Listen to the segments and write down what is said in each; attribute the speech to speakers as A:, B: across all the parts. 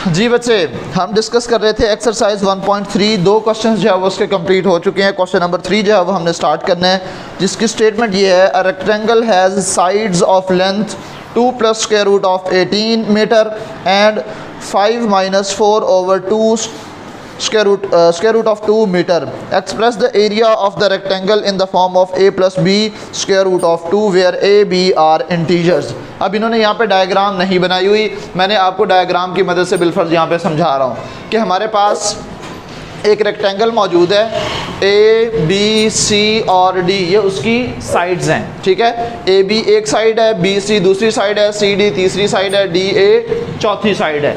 A: जी बच्चे, हम डिस्कस कर रहे थे एक्सरसाइज 1.3। दो क्वेश्चंस जो है वो उसके कंप्लीट हो चुके हैं। क्वेश्चन नंबर 3 जो है वो हमने स्टार्ट करना है, जिसकी स्टेटमेंट ये है, a rectangle has sides of length 2 + square root of 18 metre and 5 - 4 over 2 square root of 2 meter. Express the area of the rectangle in the form of a plus b square root of 2 where a b are integers. अब इन्होंने यहाँ पे diagram नहीं बनाई हुई, मैंने आपको diagram की मदद से बिलफर्ज यहाँ पे समझा रहा हूँ कि हमारे पास एक रेक्टेंगल मौजूद है, ए बी सी और डी ये उसकी साइड्स हैं, ठीक है। ए बी एक साइड है, बी सी दूसरी साइड है, सी डी तीसरी साइड है, डी ए चौथी साइड है।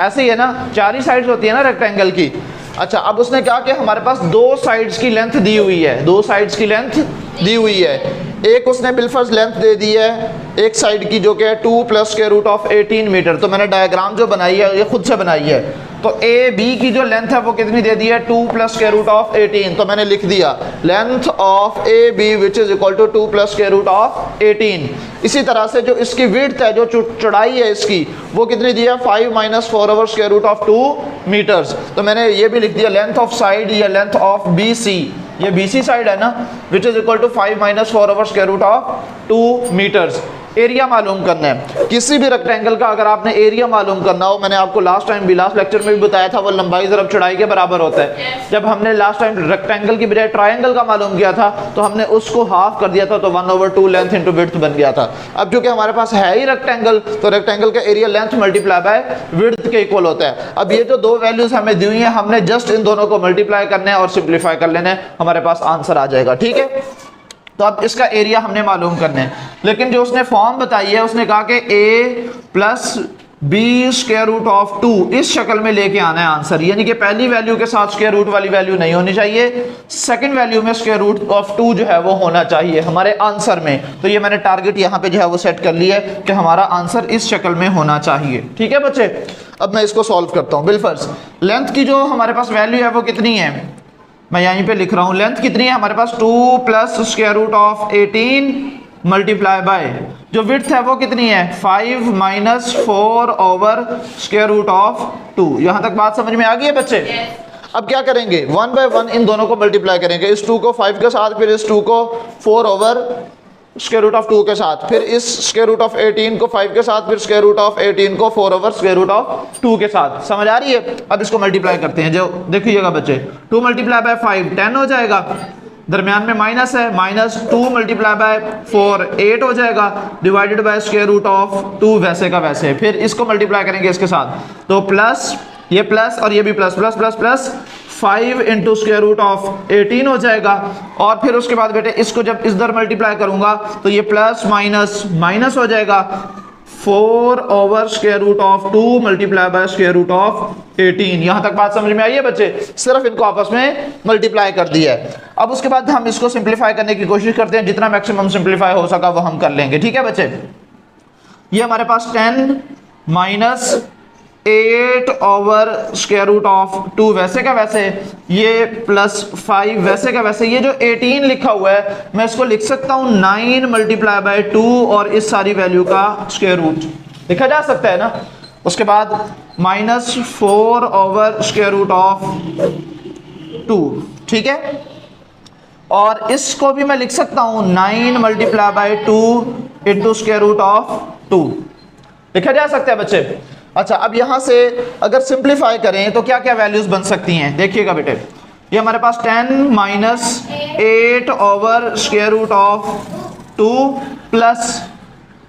A: ऐसे ही है ना, 4 ही साइड्स होती है ना रेक्टेंगल की। अच्छा, अब उसने क्या किया, हमारे पास 2 साइड्स की लेंथ दी हुई है, 2 साइड्स की लेंथ दी हुई है। एक उसने बिलफर्ज लेंथ दे दी है एक साइड की, जो कि है 2 + स्क्वायर रूट ऑफ 18 मीटर। तो मैंने डायग्राम जो बनाई है ये खुद से बनाई है। तो ए बी की जो लेंथ है वो कितनी दे दी है, 2 + स्क्वायर रूट ऑफ 18। तो मैंने लिख दिया length of A B which is equal to 2 + square root of 18। इसी तरह से जो इसकी विड्थ है, जो चौड़ाई है इसकी, वो कितनी दी है, 5 - 4 over square root of 2 metres. तो मैंने ये भी लिख दिया लेंथ ऑफ साइड या लेंथ ऑफ बी सी, ये बी सी साइड है ना, which is equal to 5 - 4 over square root of 2 metres. Area मालूम करना है किसी भी रेक्टेंगल का। अगर आपने एरिया मालूम करना हो, मैंने आपको लास्ट लेक्चर में भी बताया था, वो लंबाई ज़रब चौड़ाई के बराबर होता है। जब हमने लास्ट टाइम रेक्टेंगल की बजाय ट्रायंगल का मालूम किया था तो हमने उसको हाफ कर दिया था, तो 1/2 लेंथ इंटू विड्थ बन गया था। अब चूंकि हमारे पास है ही रेक्टेंगल, तो रेक्टेंगल का area length multiply by width के इक्वल होता है। अब ये जो 2 वैल्यूज हमें दी हुई हैं, हमने जस्ट इन दोनों को मल्टीप्लाई करना है और सिंप्लीफाई कर लेना है, हमारे पास आंसर आ जाएगा, ठीक है। तो अब इसका एरिया हमने मालूम करना है, लेकिन जो उसने फॉर्म बताई है, उसने कहा कि a + b square root of 2 इस शक्ल में लेके आना है आंसर। यानी कि पहली वैल्यू के साथ स्क्वायर रूट वाली वैल्यू नहीं होनी चाहिए, सेकंड वैल्यू में स्क्वायर रूट ऑफ 2 जो है वो होना चाहिए हमारे आंसर में। तो ये मैंने टारगेट यहाँ पे जो है वो सेट कर लिया है कि हमारा आंसर इस शक्ल में होना चाहिए, ठीक है बच्चे। अब मैं इसको सॉल्व करता हूँ। बिलफर्ज लेंथ की जो हमारे पास वैल्यू है वो कितनी है, मैं यहीं पे लिख रहा हूं, लेंथ कितनी है हमारे पास, 2 + square root of 18 multiply by जो विड्थ है वो कितनी है, 5 - 4 over स्क्वायर रूट ऑफ 2। यहां तक बात समझ में आ गई है बच्चे। अब क्या करेंगे, 1 by 1 इन दोनों को मल्टीप्लाई करेंगे, इस 2 को 5 के साथ, फिर इस 2 को 4 over स्क्वायर रूट ऑफ 2 के साथ, फिर इस स्क्वायर रूट ऑफ 18 को 5 के साथ, फिर स्क्वायर रूट ऑफ 18 को 4 over स्क्वायर रूट ऑफ 2 के साथ। समझ आ रही है। अब इसको मल्टीप्लाई करते हैं, जो देखिएगा बच्चे, 2 × 5 10 हो जाएगा, दरमियान में माइनस है, -2 × 4 8 हो जाएगा, divided by square root of 2 वैसे का वैसे। फिर इसको मल्टीप्लाई करेंगे इसके साथ, तो प्लस, ये प्लस और ये भी plus, plus plus plus 5 × square root of 18 हो जाएगा। और फिर उसके बाद बेटे इसको जब इस दर मल्टीप्लाई करूंगा तो ये प्लस माइनस माइनस हो जाएगा, 4 over square root of 2 multiply by square root of 18। यहां तक बात समझ में आई है बच्चे, सिर्फ इनको आपस में मल्टीप्लाई कर दिया है। अब उसके बाद हम इसको सिंप्लीफाई करने की कोशिश करते हैं, जितना मैक्सिमम सिंप्लीफाई हो सका वो हम कर लेंगे, ठीक है बच्चे। ये हमारे पास 10 - 8 over स्क्वायर रूट ऑफ 2 वैसे का वैसे, ये +5 वैसे का वैसे। ये जो 18 लिखा हुआ है, मैं इसको लिख सकता हूं 9 मल्टीप्लाई बाय 2 और इस सारी वैल्यू का स्क्वायर रूट लिखा जा सकता है ना। उसके बाद -4 over स्क्वायर रूट ऑफ 2, ठीक है। और इसको भी मैं लिख सकता हूं 9 multiply by 2 into square root of 2, लिखा जा सकता है बच्चे। अच्छा, अब यहां से अगर सिंप्लीफाई करें तो क्या क्या वैल्यूज बन सकती हैं, देखिएगा बेटे। ये हमारे पास 10 - 8 over square root of 2 plus,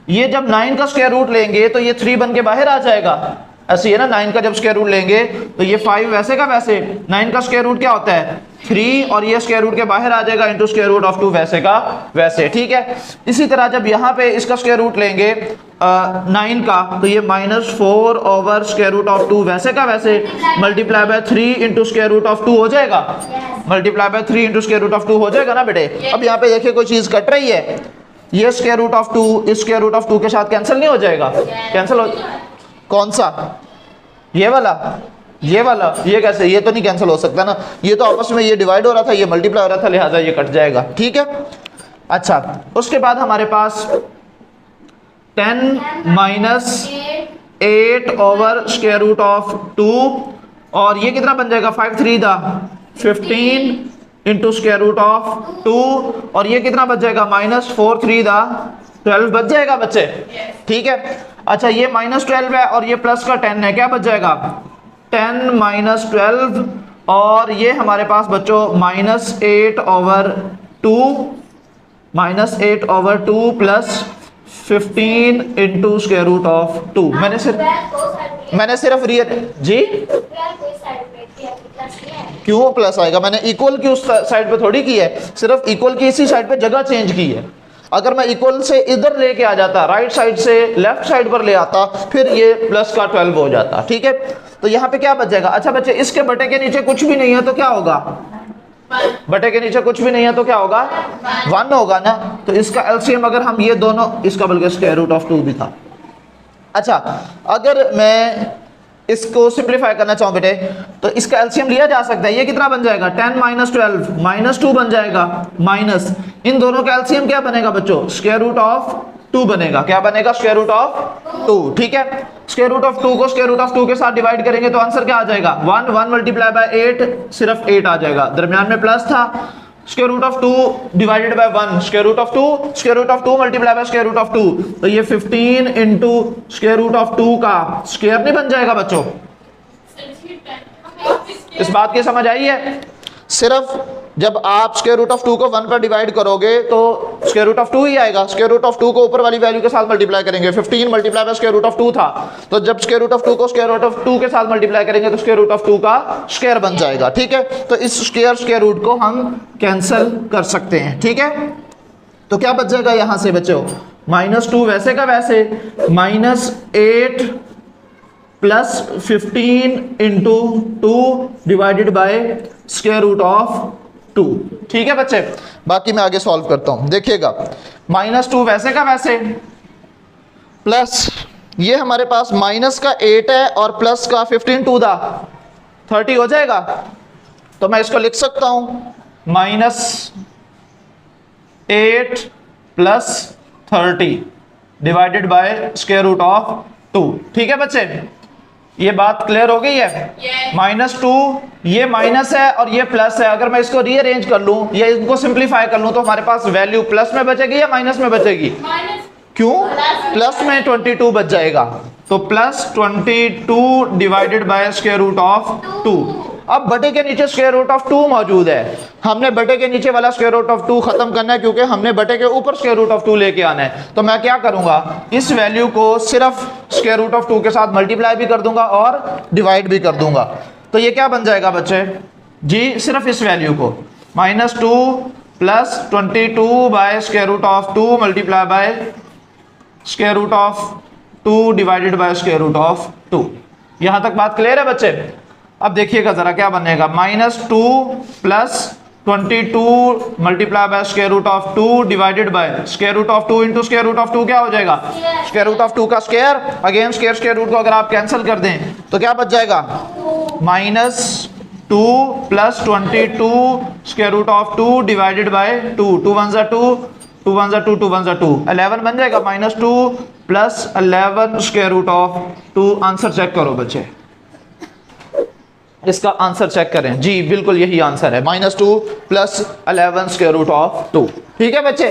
A: ये जब 9 का स्क्वायर रूट लेंगे तो ये 3 बन के बाहर आ जाएगा, ऐसे है ना। 9 का जब स्क्वायर रूट लेंगे तो ये 5 वैसे का वैसे, 9 का स्क्वायर रूट क्या होता है 3, और ये स्क्वायर रूट के बाहर आ जाएगा इंटू स्क्वायर रूट ऑफ 2 वैसे का वैसे, ठीक है। इसी तरह जब यहाँ पे इसका स्क्वायर रूट लेंगे 9 का, तो ये -4 over स्क्वायर रूट ऑफ 2 वैसे का वैसे multiply by 3 into square root of 2 हो जाएगा, multiply by 3 into square root of 2 हो जाएगा ना बेटे। अब यहाँ पे देखिए कोई चीज कट रही है, ये स्क्वायर रूट ऑफ 2 इस स्क्वायर रूट ऑफ 2 के साथ कैंसिल नहीं हो जाएगा, कैंसिल हो, कौन सा, ये वाला, ये वाला, ये कैसे, ये तो नहीं कैंसिल हो सकता ना, ये तो आपस में ये डिवाइड हो रहा था, ये मल्टीप्लाई हो रहा था, लिहाजा ये कट जाएगा, ठीक है। अच्छा, उसके बाद हमारे पास 10 - 8 ओवर स्क्वायर रूट ऑफ 2 और ये कितना बन जाएगा 5 3 दा 15 इंटू स्क्वायर रूट ऑफ 2 और ये कितना बच जाएगा -4 3 दा 12 बच जाएगा बच्चे। ठीक है, अच्छा ये -12 है और ये प्लस का 10 है, क्या बच जाएगा 10 - 12 और ये हमारे पास बच्चों -8 over 2 plus 15 into square root of 2। मैंने सिर्फ रियल जी क्यों प्लस आएगा, मैंने इक्वल की उस साइड पे थोड़ी की है, सिर्फ इक्वल की इसी साइड पे जगह चेंज की है। अगर मैं इक्वल से इधर लेके आ जाता, राइट साइड से लेफ्ट साइड पर ले आता, फिर ये प्लस का 12 हो जाता। ठीक है, तो यहाँ पे क्या बच जाएगा। अच्छा बच्चे, इसके बटे के नीचे कुछ भी नहीं है तो क्या होगा, बटे के नीचे कुछ भी नहीं है तो क्या होगा 1 होगा ना। तो इसका एलसीएम अगर हम ये दोनों, इसका बल्कि स्क्वायर रूट ऑफ 2 भी था। अच्छा, अगर मैं इसको सिंप्लीफाई करना चाहूँ बेटे तो इसका एलसीएम लिया जा सकता है। ये कितना बन जाएगा 10 - 12 -2 बन जाएगा, माइनस इन दोनों का एलसीएम क्या बनेगा बच्चों स्क्वायर रूट ऑफ 2 बनेगा। क्या बनेगा स्क्वायर रूट ऑफ 2। ठीक है, स्क्वायर रूट ऑफ 2 को स्क्वायर रूट ऑफ 2 के साथ डिवाइड करेंगे तो आंसर क्या आ जाएगा 1 1 मल्टीप्लाई बाय 8 सिर्फ 8 आ जाएगा, दरमियान में प्लस था। Square root of 2 divided by 1 square root of 2 multiply by square root of 2 तो ये 15 इंटू स्क्वायर रूट ऑफ 2 का स्क्वायर नहीं बन जाएगा बच्चों। इस बात की समझ आई है। सिर्फ जब आप स्क्वायर रूट ऑफ 2 को 1 पर डिवाइड करोगे तो स्क्वायर रूट ऑफ 2 ही आएगा। स्क्वायर रूट ऑफ 2 को ऊपर वाली वैल्यू के साथ मल्टीप्लाई करेंगे, 15 multiply by square root of 2 था, तो जब स्क्वायर रूट ऑफ 2 को स्क्वायर रूट ऑफ 2 के साथ मल्टीप्लाई करेंगे तो स्क्वायर रूट ऑफ 2 का स्क्वायर बन जाएगा। ठीक है, तो इस स्क्वायर रूट को हम कैंसिल कर सकते हैं। ठीक है, तो क्या बच जाएगा यहां से बच्चों -2 वैसे का वैसे -8 plus 15 into 2 divided by square root of 2। ठीक है बच्चे, बाकी मैं आगे सॉल्व करता हूं, देखिएगा -2 वैसे का वैसे प्लस ये हमारे पास माइनस का 8 है और प्लस का 15 टू दा 30 हो जाएगा। तो मैं इसको लिख सकता हूं -8 plus 30 divided by square root of 2। ठीक है बच्चे, ये बात क्लियर हो गई है। -2 ये माइनस है और ये प्लस है, अगर मैं इसको रीअरेंज कर लूं या इनको सिंप्लीफाई कर लूं तो हमारे पास वैल्यू प्लस में बचेगी या माइनस में बचेगी, क्यों प्लस में 22 बच जाएगा। तो plus 22 divided by square root of 2। अब बटे के नीचे स्क्वायर रूट ऑफ 2 मौजूद है, हमने बटे के नीचे वाला स्क्वायर रूट ऑफ 2 खत्म करना है क्योंकि हमने बटे के ऊपर स्क्वायर रूट ऑफ 2 लेके आना है। तो मैं क्या करूंगा, इस वैल्यू को सिर्फ स्क्वायर रूट ऑफ 2 के साथ मल्टीप्लाई भी कर दूंगा और डिवाइड भी कर दूंगा। तो ये क्या बन जाएगा बच्चे जी, सिर्फ इस वैल्यू को -2 plus 22 by square root of 2 multiply by square root of 2 divided by square root of 2। यहां तक बात क्लियर है बच्चे। अब देखिएगा जरा क्या बनेगा, -2 plus 22 multiply by square root of 2 divided by square root of 2 into square root of 2 क्या हो जाएगा स्क्वायर रूट ऑफ 2 का स्क्वायर, अगेन स्क्वायर रूट को अगर आप कैंसिल कर दें तो क्या बच जाएगा -2 plus 22 square root of 2 divided by 2 2 1 जा 2 2 1 जा 2 2 1 जा 2 11 बन जाएगा। -2 plus 11 square root of 2। Answer check करो बच्चे, इसका आंसर चेक करें जी, बिल्कुल यही आंसर है -2 प्लस 11 स्क्वायर रूट ऑफ 2। ठीक है बच्चे,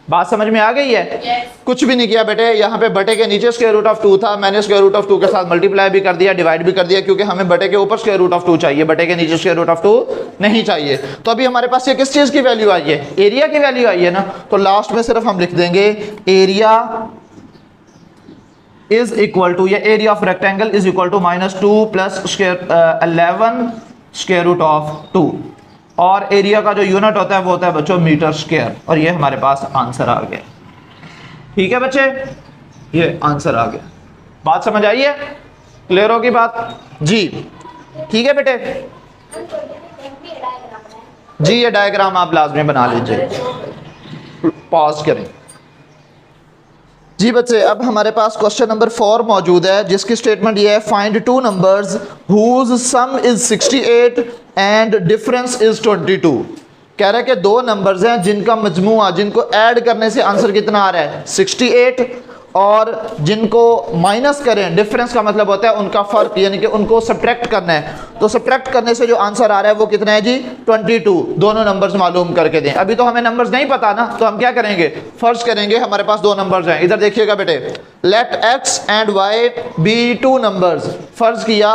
A: बात समझ में आ गई है। कुछ भी नहीं किया बेटे, यहाँ पे बटे के नीचे स्क्वायर रूट ऑफ 2 था, मैंने स्क्वायर रूट ऑफ 2 के साथ मल्टीप्लाई भी कर दिया, डिवाइड भी कर दिया, क्योंकि हमें बटे के ऊपर स्क्वायर रूट ऑफ 2 चाहिए, बटे के नीचे स्क्वायर रूट ऑफ 2 नहीं चाहिए। तो अभी हमारे पास ये किस चीज की वैल्यू आई है, एरिया की वैल्यू आई है ना। तो लास्ट में सिर्फ हम लिख देंगे एरिया इज इक्वल टू, ये area of rectangle is equal to -2 plus 11 square root of 2, और एरिया का जो यूनिट होता है वो होता है बच्चों मीटर स्क्वायर, और ये हमारे पास आंसर आ गया। ठीक है बच्चे, ये आंसर आ गया। बात समझ आई है, क्लियर होगी बात जी। ठीक है बेटे जी, ये डायग्राम आप लाजमी बना लीजिए, पॉज करें जी बच्चे। अब हमारे पास क्वेश्चन नंबर 4 मौजूद है, जिसकी स्टेटमेंट ये है, find 2 numbers whose sum is 68 and difference is 22। कह रहा है कि 2 नंबर्स हैं जिनका मजमुआ, जिनको ऐड करने से आंसर कितना आ रहा है 68, और जिनको माइनस करें, डिफरेंस का मतलब होता है उनका फ़र्क, यानी कि उनको सब्ट्रैक्ट करना है। तो सब्ट्रैक्ट करने से जो आंसर आ रहा है वो कितना है जी 22। दोनों नंबर्स मालूम करके दें। अभी तो हमें नंबर्स नहीं पता ना, तो हम क्या करेंगे, फर्ज करेंगे हमारे पास दो नंबर्स हैं। इधर देखिएगा बेटे, let x and y be two numbers. फर्ज किया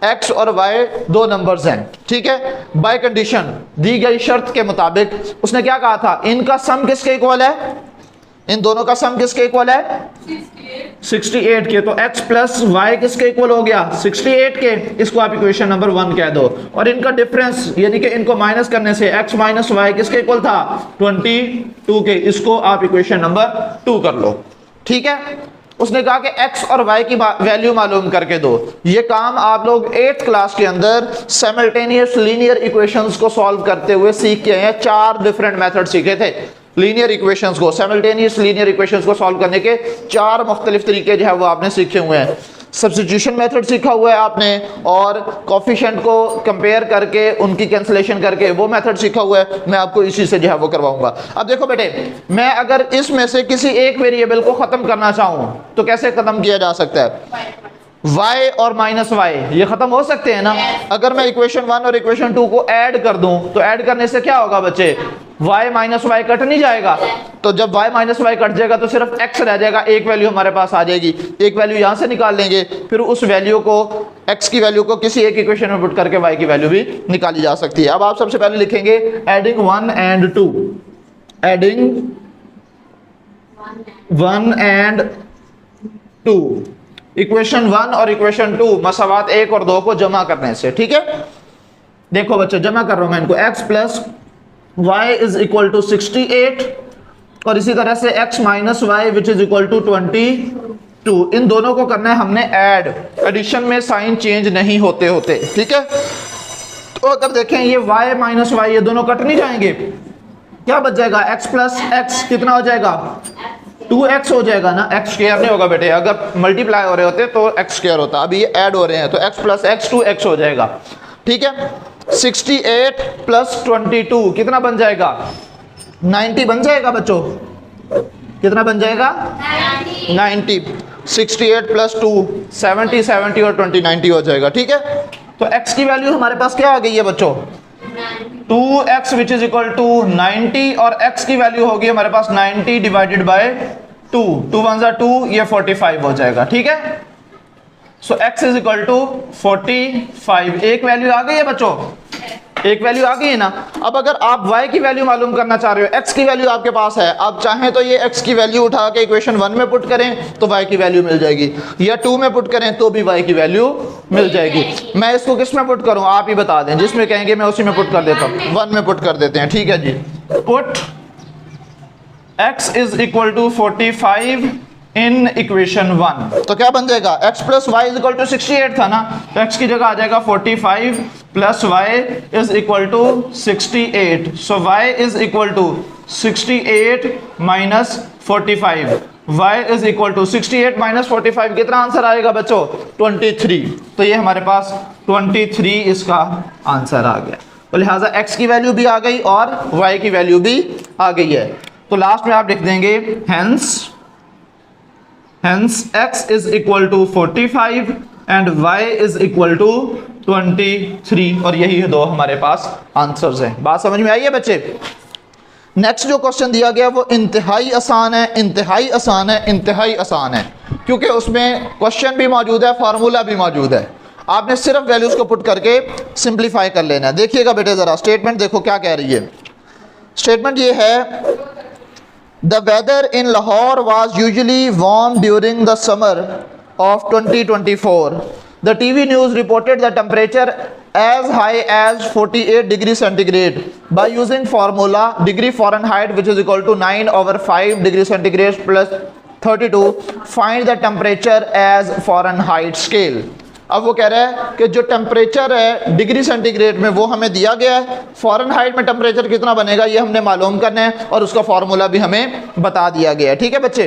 A: x और y दो नंबर्स हैं, ठीक है। बाय कंडीशन, दी गई शर्त के मुताबिक उसने क्या कहा था, इनका सम किसके इक्वल है, इन दोनों का सम किसके इक्वल है 68 के। तो x प्लस वाई किसके इक्वल हो गया 68 के। इसको आप इक्वेशन नंबर 1 कह दो। और इनका डिफरेंस यानी कि इनको माइनस करने से x माइनस वाई किसके इक्वल था 22 के। इसको आप इक्वेशन नंबर 2 कर लो, ठीक है। उसने कहा कि x और y की वैल्यू मालूम करके दो। ये काम आप लोग 8th क्लास के अंदर साइमल्टेनियस लीनियर इक्वेशंस को सॉल्व करते हुए सीख के आए हैं। 4 डिफरेंट मेथड सीखे थे लीनियर इक्वेशंस को, साइमल्टेनियस लीनियर इक्वेशंस को सॉल्व करने के 4 मुख्तलिफ तरीके जो है वो आपने सीखे हुए हैं। सब्स्टिट्यूशन मेथड सीखा हुआ है आपने, और कोफिशिएंट को कंपेयर करके उनकी कैंसलेशन करके वो मेथड सीखा हुआ है। मैं आपको इसी से जो है वो करवाऊंगा। अब देखो बेटे, मैं अगर इसमें से किसी एक वेरिएबल को ख़त्म करना चाहूँ तो कैसे ख़त्म किया जा सकता है, y और माइनस वाई ये ख़त्म हो सकते हैं ना। अगर मैं इक्वेशन 1 और इक्वेशन 2 को ऐड कर दूं तो ऐड करने से क्या होगा बच्चे, y माइनस वाई कट नहीं जाएगा। तो जब y माइनस वाई कट जाएगा तो सिर्फ x रह जाएगा, एक वैल्यू हमारे पास आ जाएगी। एक वैल्यू यहाँ से निकाल लेंगे, फिर उस वैल्यू को x की वैल्यू को किसी एक इक्वेशन में पुट करके y की वैल्यू भी निकाली जा सकती है। अब आप सबसे पहले लिखेंगे adding 1 and 2, adding 1 and 2, equation 1 और इक्वेशन 2 मसावात 1 और 2 को जमा करने से, ठीक है। देखो बच्चों, जमा कर रहा हूं मैं इनको, x plus Y is equal to 68 और इसी तरह से x minus Y which is equal to 22। इन दोनों को करना है हमने ऐड, एडिशन में साइन चेंज नहीं होते होते, ठीक है। तो अगर देखें ये y माइनस वाई ये दोनों कट नहीं जाएंगे, क्या बच जाएगा, x प्लस x कितना हो जाएगा 2x हो जाएगा ना। x स्क्वायर नहीं होगा बेटे, अगर मल्टीप्लाई हो रहे होते तो x स्क्वायर होता, अभी ये ऐड हो रहे हैं तो x प्लस x 2x हो जाएगा, ठीक है। 68 प्लस 22 कितना बन जाएगा 90 बन जाएगा बच्चों, कितना बन जाएगा 90। 68 प्लस 2 70, 70 और 20 90 हो जाएगा, ठीक है। तो x की वैल्यू हमारे पास क्या आ गई है बच्चों 2x which is equal to 90 और x की वैल्यू होगी हमारे पास 90 डिवाइडेड बाय 2, 2 1 जा 2, ये 45 हो जाएगा, ठीक है। सो x इज इक्वल टू 45। एक वैल्यू आ गई है बच्चों, एक वैल्यू आ गई है ना। अब अगर आप y की वैल्यू मालूम करना चाह रहे हो, x की वैल्यू आपके पास है, आप चाहें तो ये x की वैल्यू उठा के इक्वेशन 1 में पुट करें तो y की वैल्यू मिल जाएगी, या 2 में पुट करें तो भी y की वैल्यू मिल जाएगी। मैं इसको किस में पुट करूं आप ही बता दें, जिसमें कहेंगे मैं उसी में पुट कर देता हूं, 1 में पुट कर देते हैं, ठीक है जी। Put x is equal to 45 in equation 1, तो क्या बन जाएगा x plus Y is equal to 68 था ना, तो x की जगह आ जाएगा 45 plus Y is equal to 68। So y is equal to 68 minus 45, y is equal to 68 minus 45 कितना आंसर आएगा बच्चों 23। तो ये हमारे पास 23 इसका आंसर आ गया। तो लिहाजा x की वैल्यू भी आ गई और y की वैल्यू भी आ गई है। तो लास्ट में आप लिख देंगे hence x is equal to 45 and y is equal to 23 और यही है दो हमारे पास आंसर्स हैं। बात समझ में आई है बच्चे। नेक्स्ट जो क्वेश्चन दिया गया वो इंतहाई आसान है, इंतहाई आसान है, इंतहाई आसान है, क्योंकि उसमें क्वेश्चन भी मौजूद है, फार्मूला भी मौजूद है। आपने सिर्फ वैल्यूज को पुट करके सिंप्लीफाई कर लेना है। देखिएगा बेटे ज़रा स्टेटमेंट देखो क्या कह रही है। स्टेटमेंट ये है, The weather in Lahore was usually warm during the summer of 2024. The TV news reported the temperature as high as 48 degrees centigrade. By using formula degree Fahrenheit which is equal to 9 over 5 degrees centigrade plus 32, find the temperature as Fahrenheit scale. अब वो कह रहा है कि जो temperature है degree centigrade में वो हमें दिया गया है, फॉरेनहाइट में टेम्परेचर कितना बनेगा ये हमने मालूम करना है और उसका फॉर्मूला भी हमें बता दिया गया है, ठीक है बच्चे।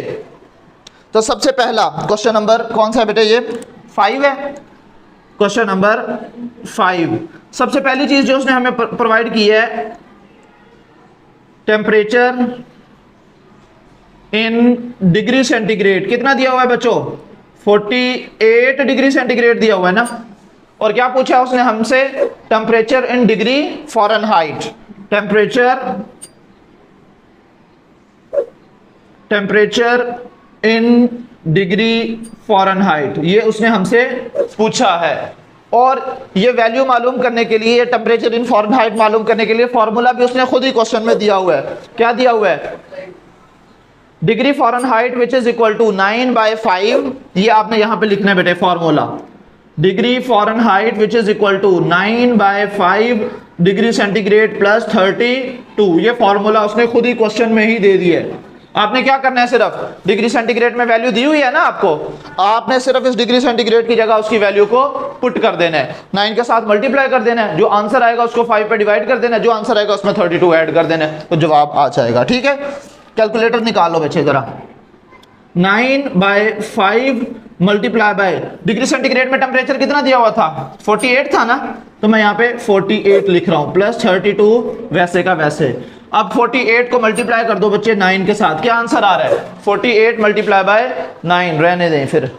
A: तो सबसे पहला क्वेश्चन नंबर कौन सा है बेटे, ये 5 है, क्वेश्चन नंबर 5। सबसे पहली चीज जो उसने हमें प्रोवाइड की है टेम्परेचर इन डिग्री सेंटीग्रेड, कितना दिया हुआ है बच्चों? 48 डिग्री सेंटीग्रेड दिया हुआ है ना। और क्या पूछा उसने हमसे? Temperature in degree Fahrenheit. Temperature in degree Fahrenheit, ये उसने हमसे पूछा है। और ये वैल्यू मालूम करने के लिए, टेम्परेचर इन फ़ारेनहाइट मालूम करने के लिए फॉर्मूला भी उसने खुद ही क्वेश्चन में दिया हुआ है। क्या दिया हुआ है? Degree Fahrenheit which is equal to 9/5, ये आपने यहां पे लिखना है बेटे formula. Degree Fahrenheit which is equal to 9/5 degree centigrade plus 32, ये फॉर्मूला उसने खुद ही क्वेश्चन में ही दे दिया है। आपने क्या करना है? सिर्फ डिग्री सेंटीग्रेड में वैल्यू दी हुई है ना आपको, आपने सिर्फ इस डिग्री सेंटीग्रेड की जगह उसकी वैल्यू को पुट कर देना है, 9 के साथ मल्टीप्लाई कर देना है, जो आंसर आएगा उसको 5 पे डिवाइड कर देना है, जो आंसर आएगा उसमें 32 ऐड कर देना है, तो जवाब आ जाएगा। ठीक है, कैलकुलेटर निकालो बच्चे जरा। 9/5 मल्टीप्लाई बाय डिग्री सेंटीग्रेड में टेम्परेचर कितना दिया हुआ था? 48 था ना, तो मैं यहाँ पे 48 लिख रहा हूँ प्लस 32 वैसे का वैसे। अब 48 को मल्टीप्लाई कर दो बच्चे 9 के साथ, क्या आंसर आ रहा है? 48 मल्टीप्लाई बाय 9, रहने दें फिर,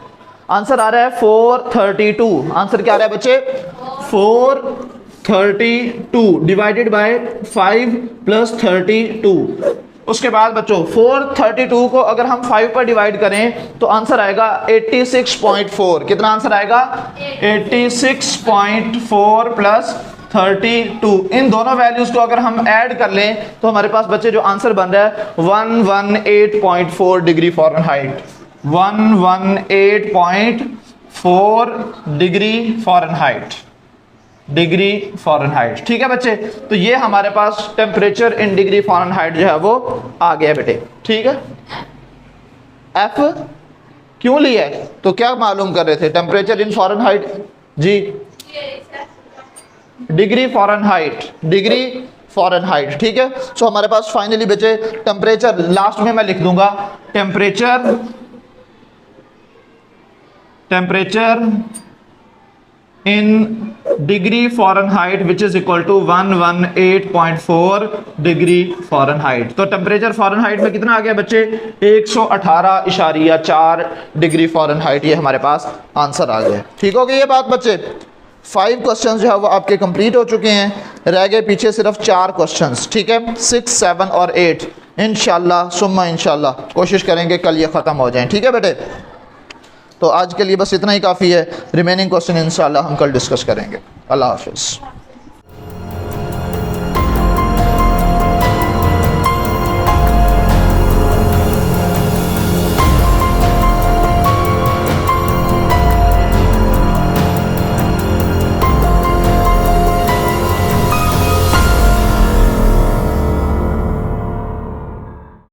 A: आंसर आ रहा है 432। आंसर क्या आ रहा है बच्चे? 432 डिवाइडेड बाय 5 प्लस 32। उसके बाद बच्चों 432 को अगर हम 5 पर डिवाइड करें तो आंसर आएगा 86.4। कितना आंसर आएगा? 86.4 प्लस 32। इन दोनों वैल्यूज को अगर हम ऐड कर लें तो हमारे पास बच्चे जो आंसर बन रहा है 118.4 डिग्री फ़ारेनहाइट। 118.4 degree Fahrenheit. ठीक है बच्चे, तो ये हमारे पास टेम्परेचर इन डिग्री फ़ारेनहाइट जो है वो आ गया बेटे। ठीक है, एफ क्यों लिया है? तो क्या मालूम कर रहे थे? टेम्परेचर इन फ़ारेनहाइट जी, डिग्री फ़ारेनहाइट। ठीक है, सो हमारे पास फाइनली बचे टेम्परेचर, लास्ट में मैं लिख दूंगा temperature in degree Fahrenheit which is equal to 118.4 degree Fahrenheit. तो टेम्परेचर फ़ारेनहाइट में कितना आ गया बच्चे? 118.4 डिग्री फ़ारेनहाइट, ये हमारे पास आंसर आ गया। ठीक हो गई ये बात बच्चे? 5 क्वेश्चन जो है वो आपके कंप्लीट हो चुके हैं, रह गए पीछे सिर्फ 4 क्वेश्चन। ठीक है, 6, 7 और 8 इंशाल्लाह सुम्मा इंशाल्लाह कोशिश करेंगे कल ये ख़त्म हो जाएं। ठीक है बेटे, तो आज के लिए बस इतना ही काफ़ी है, रिमेनिंग क्वेश्चन इंशाल्लाह हम कल डिस्कस करेंगे। अल्लाह हाफ़िज़।